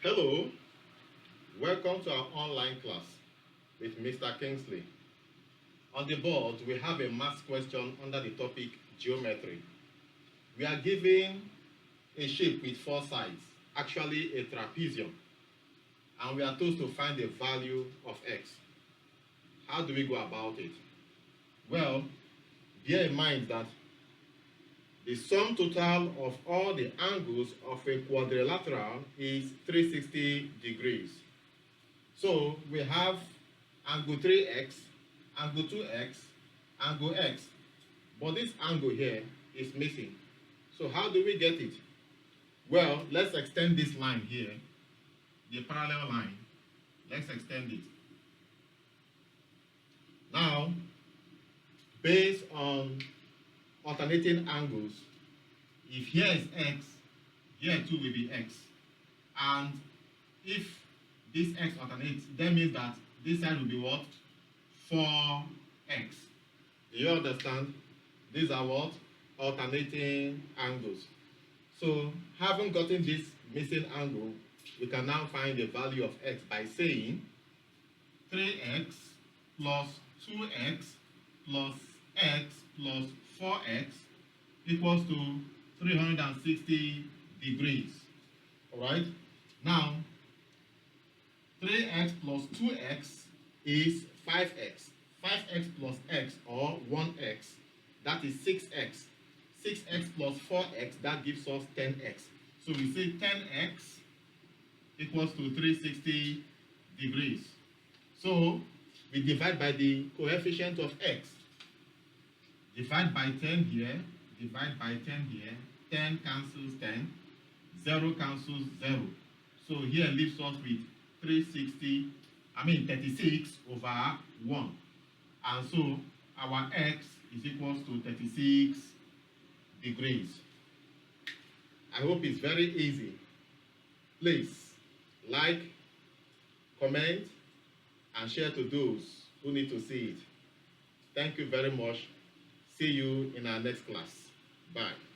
Hello, welcome to our online class with Mr. Kingsley. On the board, we have a math question under the topic geometry. We are given a shape with four sides, actually a trapezium, and we are told to find the value of x. How do we go about it? Well, bear in mind that the sum total of all the angles of a quadrilateral is 360 degrees. So we have angle 3x, angle 2x, angle x. But this angle here is missing. So how do we get it? Well, let's extend this line here, the parallel line. Let's extend it. Now, based on alternating angles, if here is x, here too will be x. And if this x alternates, that means that this side will be what? 4x. Do you understand? These are what? Alternating angles. So, having gotten this missing angle, we can now find the value of x by saying 3x plus 2x plus x plus 4x equals to 360 degrees. Alright? Now, 3x plus 2x is 5x. 5x plus x, or 1x, that is 6x. 6x plus 4x, that gives us 10x. So we say 10x equals to 360 degrees. So we divide by the coefficient of x. Divide by 10 here, divide by 10 here, 10 cancels 10, 0 cancels 0. So here leaves us with 36 over 1. And so our x is equals to 36 degrees. I hope it's very easy. Please like, comment, and share to those who need to see it. Thank you very much. See you in our next class. Bye.